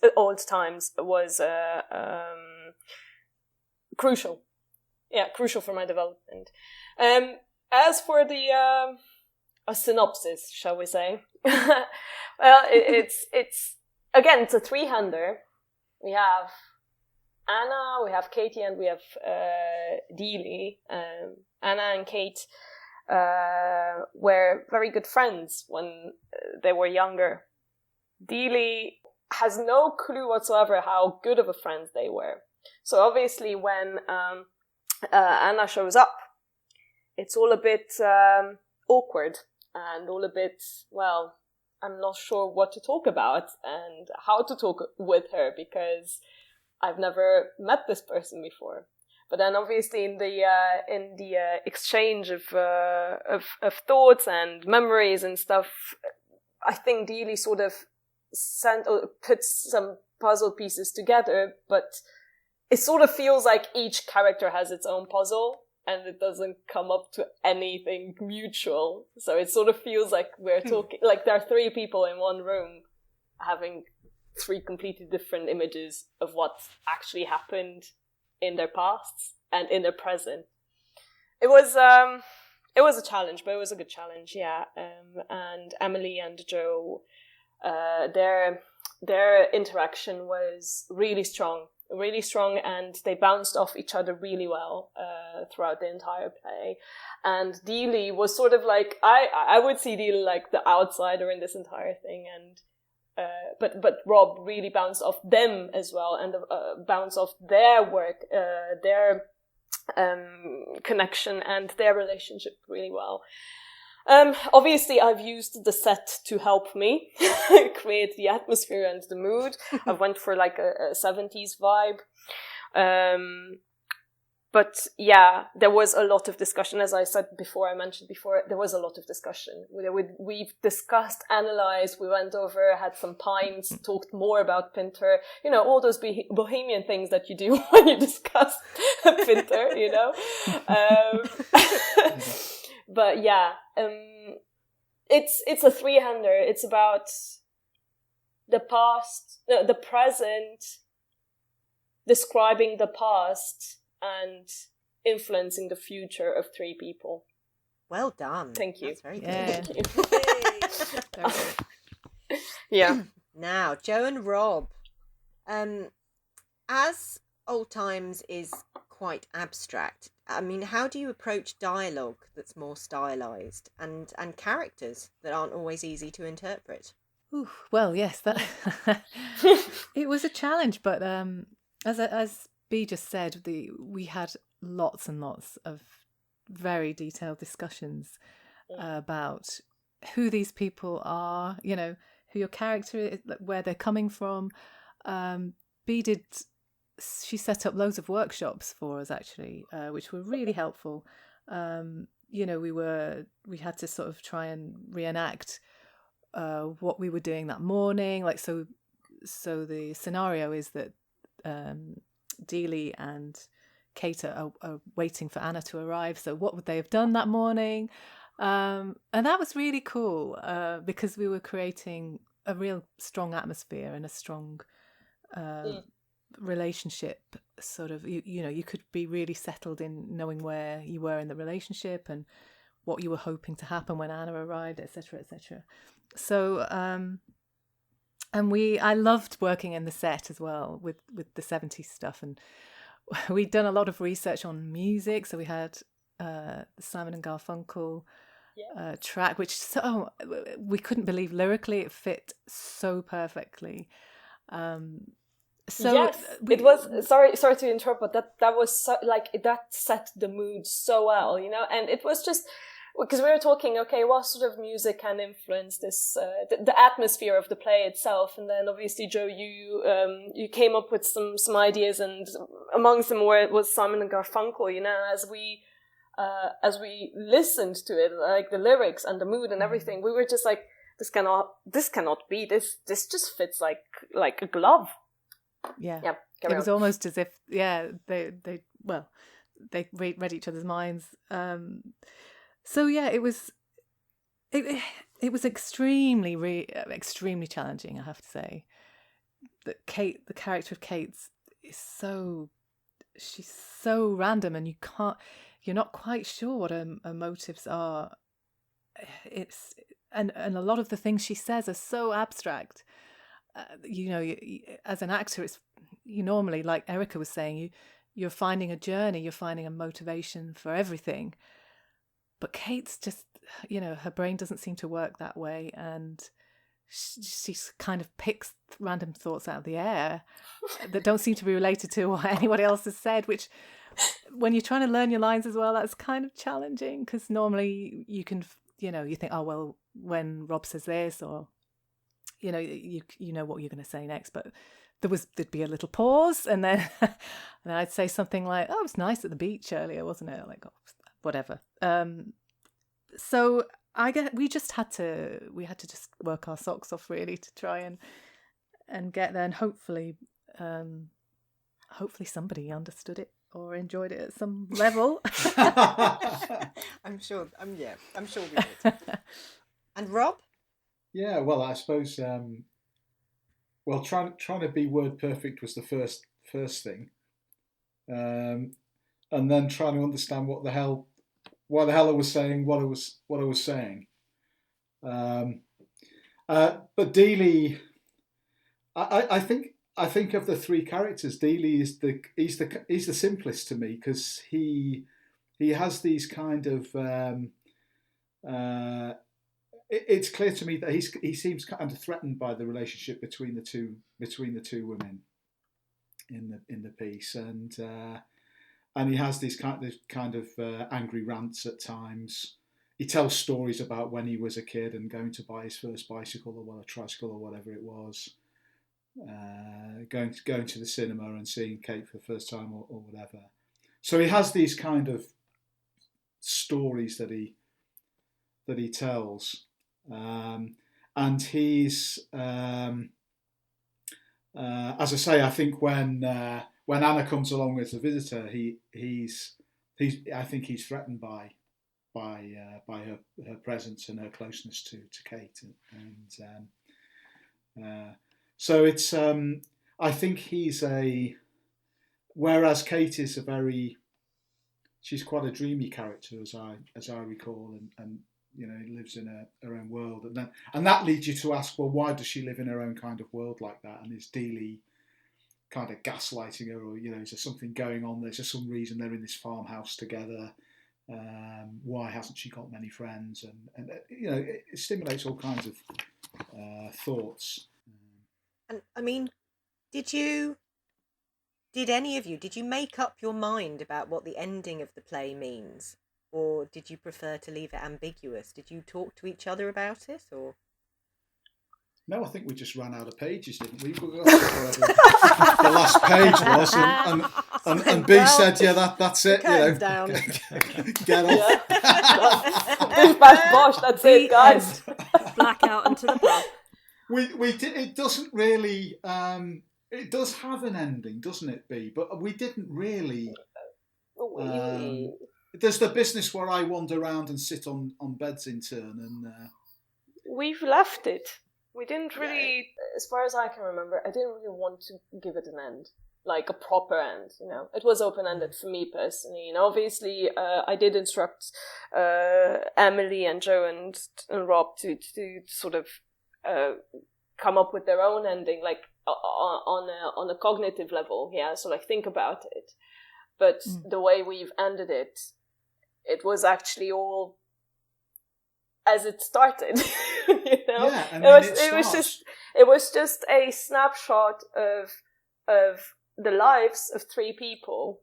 Speaker 5: crucial. Yeah, crucial for my development. As for the a synopsis, shall we say? Well, it's a three-hander. We have Anna, we have Kati, and we have Dealey. Anna and Kate were very good friends when they were younger. Dealey has no clue whatsoever how good of a friend they were. So obviously when Anna shows up, it's all a bit awkward and all a bit, well, I'm not sure what to talk about and how to talk with her because I've never met this person before. But then obviously in the exchange of thoughts and memories and stuff, I think Dealey sort of puts some puzzle pieces together, but it sort of feels like each character has its own puzzle and it doesn't come up to anything mutual. So it sort of feels like we're talking, like there are three people in one room having three completely different images of what actually happened in their pasts and in their present. It was a challenge, but it was a good challenge, yeah. And Emily and Joe, their interaction was really strong, and they bounced off each other really well throughout the entire play. And Dealey was sort of like, I would see Dealey like the outsider in this entire thing, and but Rob really bounced off them as well, and bounced off their work, their connection and their relationship really well. Obviously I've used the set to help me create the atmosphere and the mood. I went for like a 70s vibe. But yeah, there was a lot of discussion. As I mentioned before, there was a lot of discussion. We've discussed, analysed, we went over, had some pints, talked more about Pinter, all those bohemian things that you do when you discuss Pinter, But yeah, it's a three-hander. It's about the past, the present, describing the past, and influencing the future of three people.
Speaker 1: Well done.
Speaker 5: Thank you.
Speaker 1: That's very good.
Speaker 4: Yeah.
Speaker 5: Thank you. Yeah.
Speaker 1: Now, Joe and Rob, as Old Times is quite abstract, I mean, how do you approach dialogue that's more stylized and characters that aren't always easy to interpret?
Speaker 4: Ooh, well, yes, that it was a challenge, but as B just said, we had lots and lots of very detailed discussions about who these people are, who your character is, where they're coming from. She set up loads of workshops for us actually, which were really helpful. We had to sort of try and reenact what we were doing that morning. Like so the scenario is that Dealey and Kate are waiting for Anna to arrive. So what would they have done that morning? And that was really cool because we were creating a real strong atmosphere and a strong relationship. Sort of, you could be really settled in knowing where you were in the relationship and what you were hoping to happen when Anna arrived, etc., etc. So, I loved working in the set as well with the 70s stuff, and we'd done a lot of research on music. So we had the Simon and Garfunkel track, which we couldn't believe lyrically it fit so perfectly.
Speaker 5: It was sorry to interrupt, but that was that set the mood so well, and it was just because we were talking, okay, what sort of music can influence this, the atmosphere of the play itself, and then obviously Joe, you came up with some ideas, and amongst them was Simon and Garfunkel, as we listened to it, like the lyrics and the mood and everything, we were just like, this cannot be, this just fits like a glove.
Speaker 4: Yeah,
Speaker 5: it
Speaker 4: was almost as if they read each other's minds. So yeah, it was extremely extremely challenging, I have to say. That the character of Kate is so she's so random, and you're not quite sure what her motives are. And a lot of the things she says are so abstract. As an actor, you normally, like Erika was saying, you're finding a journey, you're finding a motivation for everything. But Kate's just, her brain doesn't seem to work that way, and she kind of picks random thoughts out of the air that don't seem to be related to what anybody else has said, which, when you're trying to learn your lines as well, that's kind of challenging, because normally you can, you think, oh, well, when Rob says this, or, you know what you're going to say next, but there'd be a little pause, and then and I'd say something like, oh, it was nice at the beach earlier, wasn't it? Like, oh, whatever. So we had to just work our socks off, really, to try and get there, and hopefully somebody understood it or enjoyed it at some level.
Speaker 1: I'm sure we did. And Rob?
Speaker 6: Yeah, well, I suppose trying to be word perfect was the first thing, and then trying to understand why the hell I was saying what I was saying. But Dealey, I think of the three characters, Dealey is the simplest to me, because he has these kind of. It's clear to me that he seems kind of threatened by the relationship between the two women in the piece, and he has these kind of angry rants at times. He tells stories about when he was a kid and going to buy his first bicycle, or a tricycle, or whatever it was, going to the cinema and seeing Kate for the first time, or whatever. So he has these kind of stories that he tells. And he's, as I say, I think when Anna comes along as a visitor, I think he's threatened by her presence and her closeness to Kate, and so it's I think he's whereas Kate is she's quite a dreamy character, as I recall, and lives in her own world, and that leads you to ask, well, why does she live in her own kind of world like that? And is Dealey kind of gaslighting her, or is there something going on? There's just some reason they're in this farmhouse together. Why hasn't she got many friends? And it stimulates all kinds of thoughts.
Speaker 1: And I mean, did any of you make up your mind about what the ending of the play means? Or did you prefer to leave it ambiguous? Did you talk to each other about it, or?
Speaker 6: No, I think we just ran out of pages, didn't we? We got whatever the last page was, and B said, "Yeah, that's it."
Speaker 1: Down.
Speaker 6: Get off.
Speaker 5: Bish bash bosh. That's it, guys.
Speaker 3: Blackout into the pub.
Speaker 6: We did. It doesn't really. It does have an ending, doesn't it, B? But we didn't really. There's the business where I wander around and sit on beds in turn, and
Speaker 5: we've left it. We didn't really, as far as I can remember, I didn't really want to give it an end, like a proper end. It was open-ended for me personally. Obviously, I did instruct Emily and Joe and Rob to sort of come up with their own ending, like on a cognitive level. Yeah, so like think about it. But the way we've ended it, it was actually all as it started.
Speaker 6: Yeah, I mean,
Speaker 5: it was just a snapshot of the lives of three people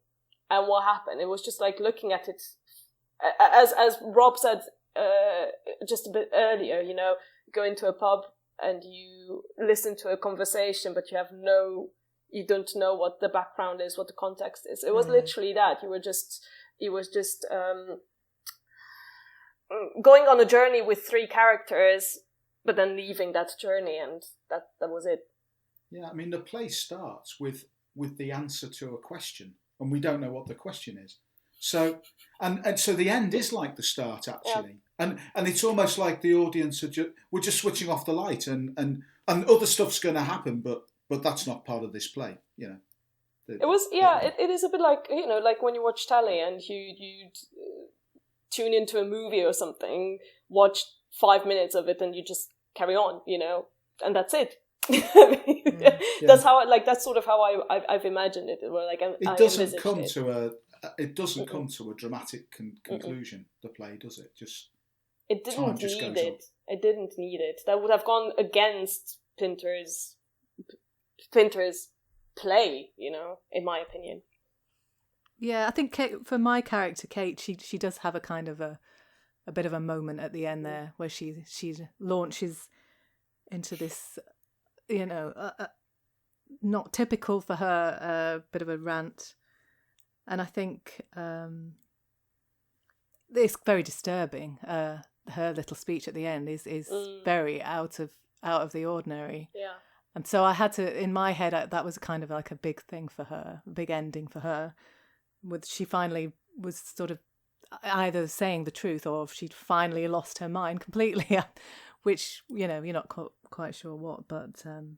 Speaker 5: and what happened. It was just like looking at it, as Rob said just a bit earlier. Go into a pub and you listen to a conversation, but you don't know what the background is, what the context is. It was literally that. You was just going on a journey with three characters, but then leaving that journey, and that was it.
Speaker 6: Yeah, I mean, the play starts with the answer to a question, and we don't know what the question is. So, and so the end is like the start, actually. Yeah. And it's almost like the audience we're just switching off the light, and other stuff's going to happen, but that's not part of this play.
Speaker 5: It was, it is a bit like, like when you watch telly and you tune into a movie or something, watch 5 minutes of it and you just carry on, and that's it. That's how that's sort of how I've imagined it. Where like
Speaker 6: it doesn't come to a dramatic conclusion. The play, does it?
Speaker 5: It didn't need it. It didn't need it. That would have gone against Pinter's play, in my opinion.
Speaker 4: Yeah, I think for my character, Kate, she does have a kind of a bit of a moment at the end there where she launches into this, not typical for her, bit of a rant, and I think it's very disturbing. Her little speech at the end is very out of the ordinary.
Speaker 5: Yeah.
Speaker 4: And so I had to, in my head, that was kind of like a big thing for her, a big ending for her. She finally was sort of either saying the truth or she'd finally lost her mind completely, which, you're not quite sure what. But and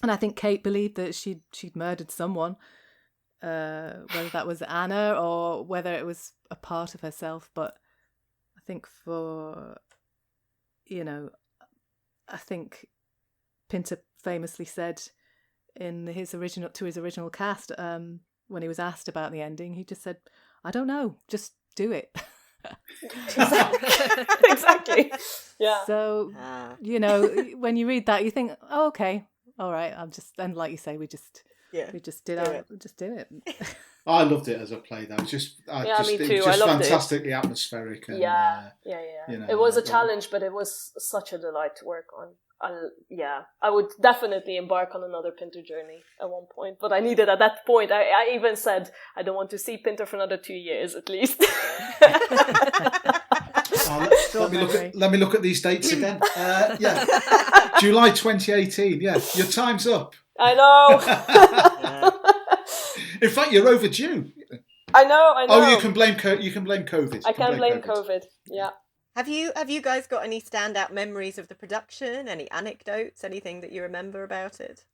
Speaker 4: I think Kate believed that she'd murdered someone, whether that was Anna or whether it was a part of herself. But I think I think Pinter famously said in his original cast, when he was asked about the ending, he just said, "I don't know, just do it."
Speaker 5: Exactly. Yeah.
Speaker 4: So when you read that, you think, "Oh, okay, all right." And like you say, we just do it.
Speaker 6: I loved it as a play, though. Me too.
Speaker 5: It was just
Speaker 6: fantastically atmospheric. And,
Speaker 5: It was a challenge, but it was such a delight to work on. I would definitely embark on another Pinter journey at one point, but I needed at that point. I even said I don't want to see Pinter for another 2 years at least.
Speaker 6: Let me look at these dates again. July 2018. Yeah, your time's up.
Speaker 5: I know.
Speaker 6: In fact, you're overdue.
Speaker 5: I know.
Speaker 6: Oh, you can blame COVID.
Speaker 5: I can blame COVID. Yeah.
Speaker 1: Have you guys got any standout memories of the production? Any anecdotes? Anything that you remember about it?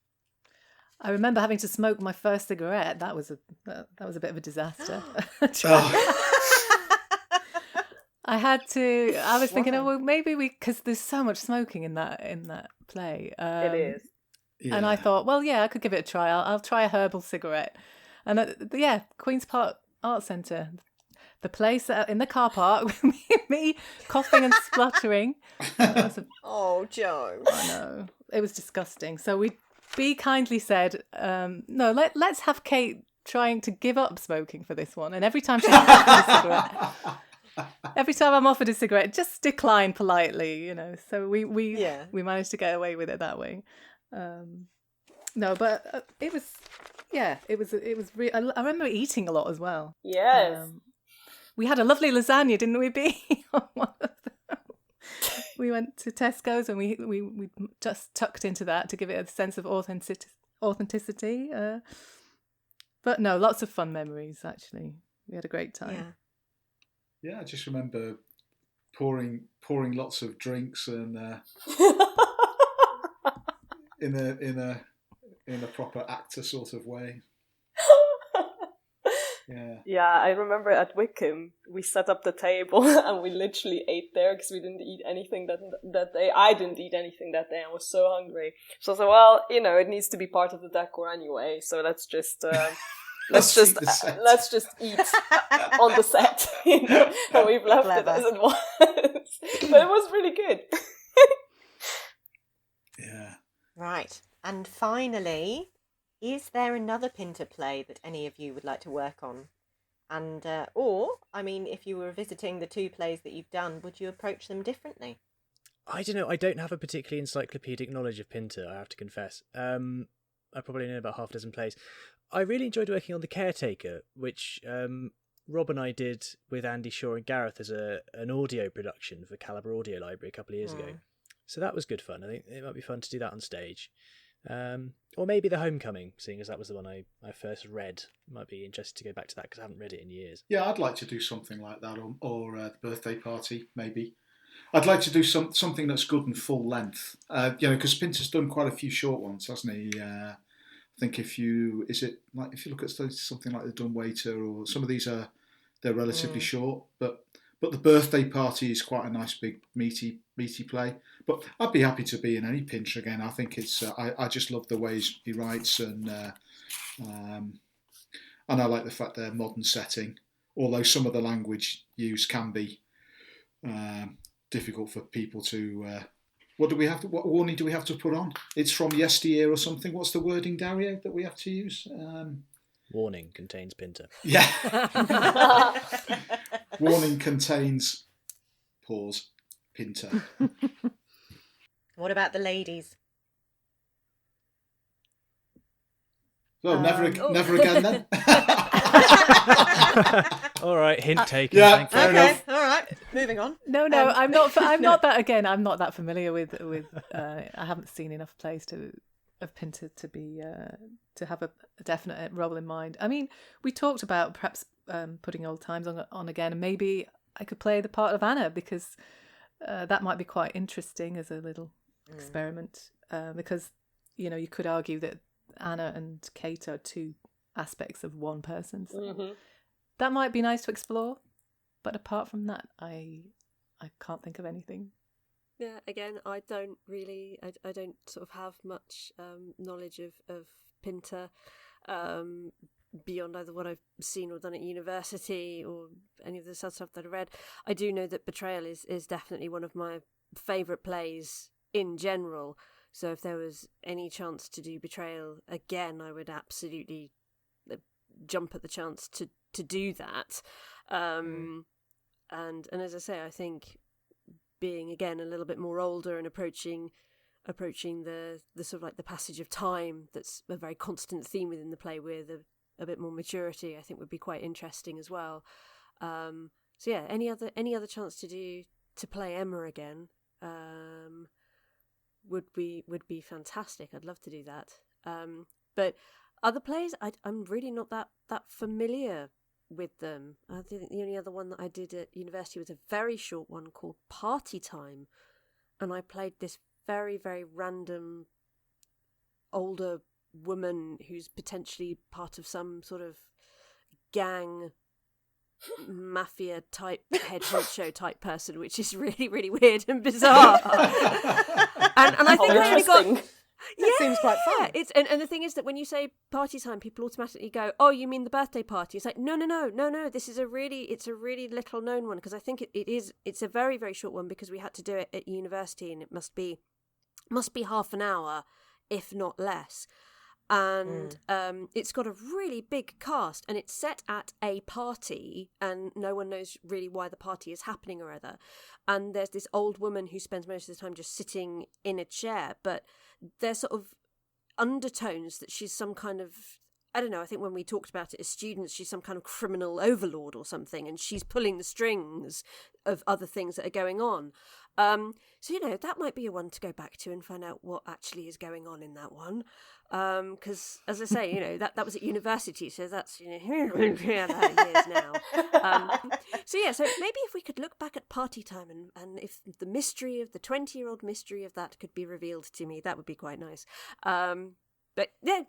Speaker 4: I remember having to smoke my first cigarette. That was a bit of a disaster. I was thinking, maybe because there's so much smoking in that play.
Speaker 5: It is.
Speaker 4: Yeah. And I thought, I could give it a try. I'll try a herbal cigarette. And Queen's Park Art Centre, the place in the car park with me coughing and spluttering.
Speaker 1: Oh, Joe.
Speaker 4: I know. It was disgusting. So we kindly said, no, let's have Kate trying to give up smoking for this one. And every time she's offered a cigarette, every time I'm offered a cigarette, just decline politely, So we managed to get away with it that way. No, but it was. I remember eating a lot as well.
Speaker 5: Yes.
Speaker 4: We had a lovely lasagna, didn't we, Bea? We went to Tesco's and we just tucked into that to give it a sense of authenticity. But no, lots of fun memories, actually. We had a great time.
Speaker 6: Yeah, I just remember pouring lots of drinks and in a proper actor sort of way.
Speaker 5: Yeah, I remember at Wickham we set up the table and we literally ate there because we didn't eat anything that day. I didn't eat anything that day. I was so hungry. So I said, it needs to be part of the decor anyway. So let's just let's just eat on the set. And we've left it as it was, but it was really good.
Speaker 6: Yeah.
Speaker 1: Right. And finally, is there another Pinter play that any of you would like to work on? And, if you were visiting the two plays that you've done, would you approach them differently?
Speaker 2: I don't know. I don't have a particularly encyclopedic knowledge of Pinter, I have to confess. I probably know about half a dozen plays. I really enjoyed working on The Caretaker, which Rob and I did with Andy Shaw and Gareth as an audio production for Calibre Audio Library a couple of years ago. So that was good fun. I think it might be fun to do that on stage. Or maybe The Homecoming, seeing as that was the one I first read. Might be interested to go back to that because I haven't read it in years.
Speaker 6: Yeah, I'd like to do something like that, or The Birthday Party, maybe. I'd like to do something that's good and full length. Because Pinter's done quite a few short ones, hasn't he? I think if you look at something like the Dumbwaiter, or some of these they're relatively short, but the Birthday Party is quite a nice big meaty play. But I'd be happy to be in any Pinter again. I think it's I just love the ways he writes, and I like the fact they're modern setting, although some of the language used can be difficult for people to. What warning do we have to put on? It's from yesteryear or something. What's the wording, Dario, that we have to use?
Speaker 2: Warning contains Pinter.
Speaker 6: Yeah. Warning contains pause Pinter.
Speaker 1: What about the ladies?
Speaker 6: Well, never again then.
Speaker 2: All right, hint taken.
Speaker 6: Yeah,
Speaker 2: thank you.
Speaker 6: fair enough.
Speaker 1: All right, moving on.
Speaker 4: No, I'm not. I'm not that. Again, I'm not that familiar with. I haven't seen enough plays of Pinter to be to have a definite role in mind. I mean, we talked about perhaps putting Old Times on again, and maybe I could play the part of Anna, because that might be quite interesting as a little experiment. Because you could argue that Anna and Kate are two aspects of one person. So that might be nice to explore. But apart from that, I can't think of anything.
Speaker 3: Yeah, again, I don't sort of have much knowledge of Pinter beyond either what I've seen or done at university or any of the stuff that I read. I do know that Betrayal is definitely one of my favourite plays in general. So if there was any chance to do Betrayal again, I would absolutely jump at the chance to do that. And as I say, I think being again a little bit more older and approaching the sort of like the passage of time, that's a very constant theme within the play, with a bit more maturity, I think would be quite interesting as well. So yeah, any other chance to play Emma again would be fantastic. I'd love to do that. But other plays, I'm really not that familiar with them. I think the only other one that I did at university was a very short one called Party Time, and I played this very, very random older woman who's potentially part of some sort of gang mafia type head honcho type person, which is really, really weird and bizarre. and I think I only got.
Speaker 1: That seems quite fun.
Speaker 3: It's and the thing is that when you say party time, people automatically go, "Oh, you mean the birthday party?" It's like, no. This is a really little known one, because I think it's a very, very short one, because we had to do it at university, and it must be half an hour, if not less. And it's got a really big cast, and it's set at a party, and no one knows really why the party is happening or other. And there's this old woman who spends most of the time just sitting in a chair, but there's sort of undertones that she's some kind of, I don't know, I think when we talked about it as students, she's some kind of criminal overlord or something, and she's pulling the strings of other things that are going on. So, that might be a one to go back to and find out what actually is going on in that one. Because, as I say, that was at university, so that's, years now. So maybe if we could look back at Party Time and if the mystery of the 20-year-old mystery of that could be revealed to me, that would be quite nice. But yeah,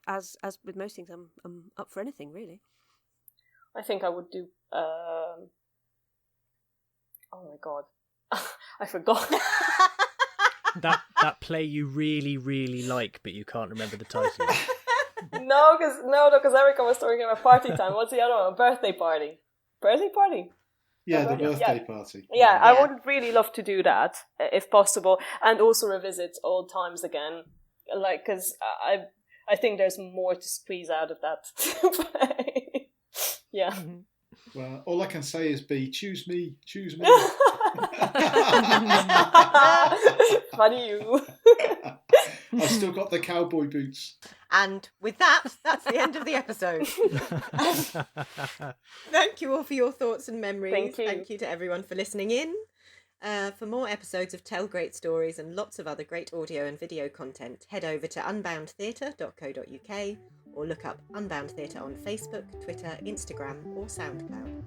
Speaker 3: as with most things, I'm up for anything, really.
Speaker 5: I think I would do. Oh my god, I forgot.
Speaker 2: that play you really, really like, but you can't remember the title.
Speaker 5: No, because Erika was talking about Party Time. What's the other one? Birthday Party. Birthday Party.
Speaker 6: Yeah, the birthday party.
Speaker 5: Yeah, I would really love to do that if possible, and also revisit Old Times again, because I think there's more to squeeze out of that play. Yeah.
Speaker 6: Mm-hmm. Well, all I can say is choose me.
Speaker 5: Funny you.
Speaker 6: I've still got the cowboy boots.
Speaker 1: And with that, that's the end of the episode. Thank you all for your thoughts and memories.
Speaker 5: Thank you.
Speaker 1: Thank you to everyone for listening in. For more episodes of Tell Great Stories and lots of other great audio and video content, head over to unboundtheatre.co.uk or look up Unbound Theatre on Facebook, Twitter, Instagram or SoundCloud.